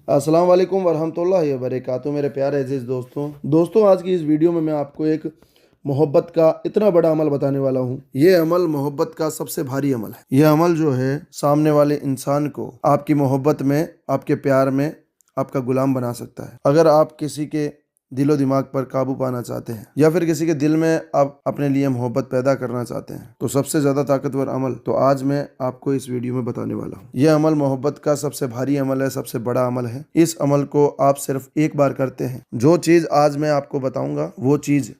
अस्सलाम वालेकुम वरहमतुल्लाहि वबरकातुहू। मेरे प्यारे अजीज़ दोस्तों आज की इस वीडियो में मैं आपको एक मोहब्बत का इतना बड़ा अमल बताने वाला हूँ। ये अमल मोहब्बत का सबसे भारी अमल है। यह अमल जो है सामने वाले इंसान को आपकी मोहब्बत में, आपके प्यार में आपका गुलाम बना सकता है। अगर आप किसी के दिलो दिमाग पर काबू पाना चाहते हैं या फिर किसी के दिल में आप अपने लिए मोहब्बत पैदा करना चाहते हैं तो सबसे ज़्यादा ताकतवर अमल तो आज मैं आपको इस वीडियो में बताने वाला हूँ। यह अमल मोहब्बत का सबसे भारी अमल है, सबसे बड़ा अमल है। इस अमल को आप सिर्फ एक बार करते हैं। जो चीज़ आज मैं आपको बताऊंगा वो चीज़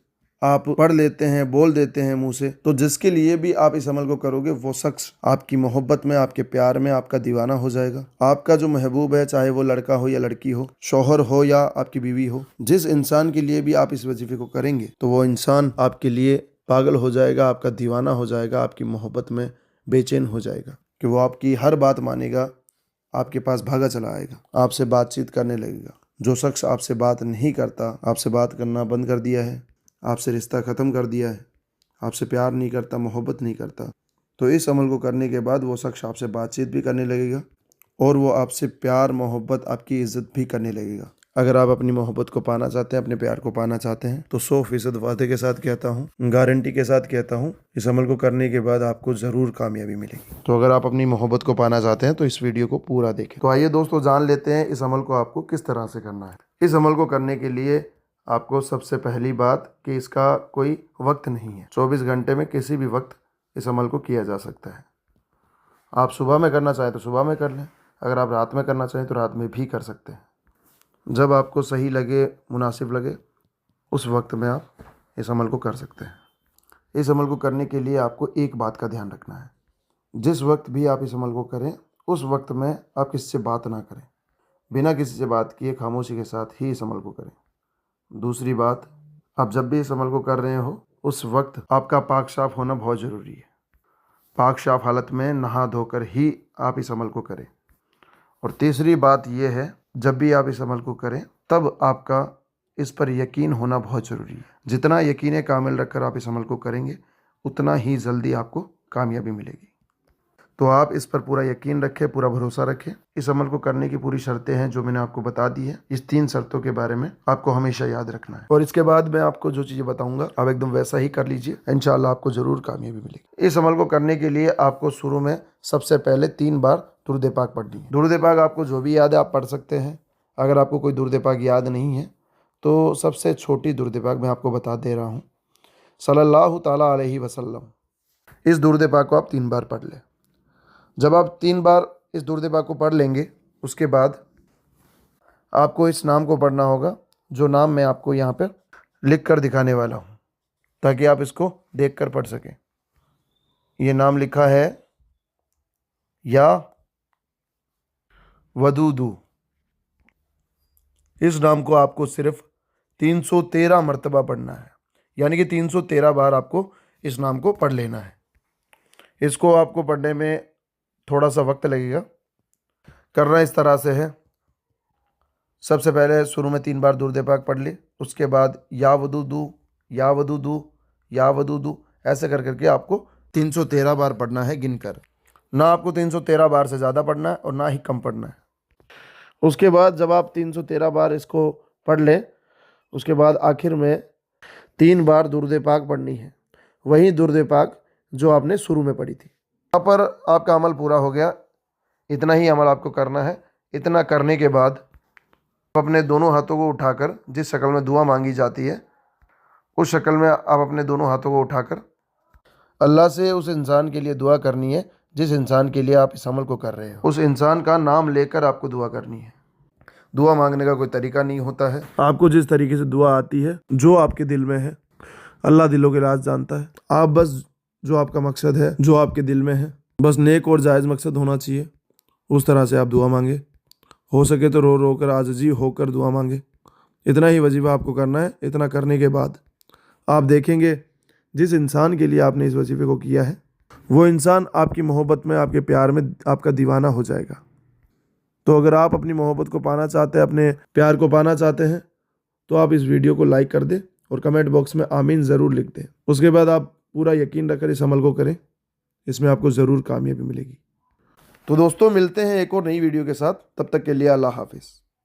आप पढ़ लेते हैं, बोल देते हैं मुंह से, तो जिसके लिए भी आप इस अमल को करोगे वो शख्स आपकी मोहब्बत में, आपके प्यार में आपका दीवाना हो जाएगा। आपका जो महबूब है, चाहे वो लड़का हो या लड़की हो, शौहर हो या आपकी बीवी हो, जिस इंसान के लिए भी आप इस वजीफे को करेंगे तो वो इंसान आपके लिए पागल हो जाएगा, आपका दीवाना हो जाएगा, आपकी मोहब्बत में बेचैन हो जाएगा कि वो आपकी हर बात मानेगा, आपके पास भागा चला आएगा, आपसे बातचीत करने लगेगा। जो शख्स आपसे बात नहीं करता, आपसे बात करना बंद कर दिया है, आपसे रिश्ता ख़त्म कर दिया है, आपसे प्यार नहीं करता, मोहब्बत नहीं करता, तो इस अमल को करने के बाद वो शख्स आपसे बातचीत भी करने लगेगा और वो आपसे प्यार, मोहब्बत, आपकी इज़्ज़त भी करने लगेगा। अगर आप अपनी मोहब्बत को पाना चाहते हैं, अपने प्यार को पाना चाहते हैं तो 100% वादे के साथ कहता हूँ, गारंटी के साथ कहता हूँ, इस अमल को करने के बाद आपको ज़रूर कामयाबी मिलेगी। तो अगर आप अपनी मोहब्बत को पाना चाहते हैं तो इस वीडियो को पूरा देखें। तो आइए दोस्तों जान लेते हैं इस अमल को आपको किस तरह से करना है। इस अमल को करने के लिए आपको सबसे पहली बात कि इसका कोई वक्त नहीं है। 24 घंटे में किसी भी वक्त इस अमल को किया जा सकता है। आप सुबह में करना चाहें तो सुबह में कर लें, अगर आप रात में करना चाहें तो रात में भी कर सकते हैं। जब आपको सही लगे, मुनासिब लगे, उस वक्त में आप इस अमल को कर सकते हैं। इस अमल को करने के लिए आपको एक बात का ध्यान रखना है। जिस वक्त भी आप इस अमल को करें उस वक्त में आप किसी से बात ना करें। बिना किसी से बात किए खामोशी के साथ ही इस अमल को करें। दूसरी बात, आप जब भी इस अमल को कर रहे हो उस वक्त आपका पाक साफ होना बहुत ज़रूरी है। पाक साफ हालत में नहा धोकर ही आप इस अमल को करें। और तीसरी बात यह है, जब भी आप इस अमल को करें तब आपका इस पर यकीन होना बहुत ज़रूरी है। जितना यकीन कामिल रखकर आप इस अमल को करेंगे उतना ही जल्दी आपको कामयाबी मिलेगी। तो आप इस पर पूरा यकीन रखें, पूरा भरोसा रखें। इस अमल को करने की पूरी शर्तें हैं जो मैंने आपको बता दी है। इस 3 शर्तों के बारे में आपको हमेशा याद रखना है और इसके बाद मैं आपको जो चीज़ें बताऊंगा आप एकदम वैसा ही कर लीजिए, इंशाल्लाह आपको ज़रूर कामयाबी मिलेगी। इस अमल को करने के लिए आपको शुरू में सबसे पहले 3 बार दुरूद पाक पढ़नी है। दुरूद पाक आपको जो भी याद है आप पढ़ सकते हैं। अगर आपको कोई दुरूद पाक याद नहीं है तो सबसे छोटी दुरूद पाक मैं आपको बता दे रहा हूँ, सल्लल्लाहु ताला अलैहि वसल्लम। इस दुरूद पाक को आप 3 बार पढ़ लें। जब आप 3 बार इस दुरूद पाक को पढ़ लेंगे उसके बाद आपको इस नाम को पढ़ना होगा, जो नाम मैं आपको यहाँ पर लिख कर दिखाने वाला हूँ ताकि आप इसको देख कर पढ़ सकें। ये नाम लिखा है या वदूदू। इस नाम को आपको सिर्फ 313 मरतबा पढ़ना है, यानी कि 313 बार आपको इस नाम को पढ़ लेना है। इसको आपको पढ़ने में थोड़ा सा वक्त लगेगा। करना इस तरह से है, सबसे पहले शुरू में 3 बार दुरूद पाक पढ़ ले, उसके बाद या वदूदू या वदूदू या वदूदू ऐसे कर करके आपको 313 बार पढ़ना है गिनकर। ना आपको 313 बार से ज़्यादा पढ़ना है और ना ही कम पढ़ना है। उसके बाद जब आप 313 बार इसको पढ़ लें उसके बाद आखिर में 3 बार दुरूद पाक पढ़नी है, वही दुरूद पाक जो आपने शुरू में पढ़ी थी। यहाँ पर आपका अमल पूरा हो गया। इतना ही अमल आपको करना है। इतना करने के बाद अपने दोनों हाथों को उठाकर जिस शक्ल में दुआ मांगी जाती है उस शक्ल में आप अपने दोनों हाथों को उठाकर अल्लाह से उस इंसान के लिए दुआ करनी है जिस इंसान के लिए आप इस अमल को कर रहे हो। उस इंसान का नाम लेकर आपको दुआ करनी है। दुआ मांगने का कोई तरीका नहीं होता है। आपको जिस तरीके से दुआ आती है, जो आपके दिल में है, अल्लाह दिलों के राज जानता है। आप बस जो आपका मकसद है, जो आपके दिल में है, बस नेक और जायज़ मकसद होना चाहिए, उस तरह से आप दुआ मांगे। हो सके तो रो रो कर, आजिज़ी होकर दुआ मांगे। इतना ही वजीफ़ा आपको करना है। इतना करने के बाद आप देखेंगे जिस इंसान के लिए आपने इस वजीफ़े को किया है वो इंसान आपकी मोहब्बत में, आपके प्यार में आपका दीवाना हो जाएगा। तो अगर आप अपनी मोहब्बत को पाना चाहते हैं, अपने प्यार को पाना चाहते हैं तो आप इस वीडियो को लाइक कर दें और कमेंट बॉक्स में आमीन ज़रूर लिख दें। उसके बाद आप पूरा यकीन रखकर इस अमल को करें, इसमें आपको ज़रूर कामयाबी मिलेगी। तो दोस्तों मिलते हैं एक और नई वीडियो के साथ, तब तक के लिए अल्लाह हाफिज़।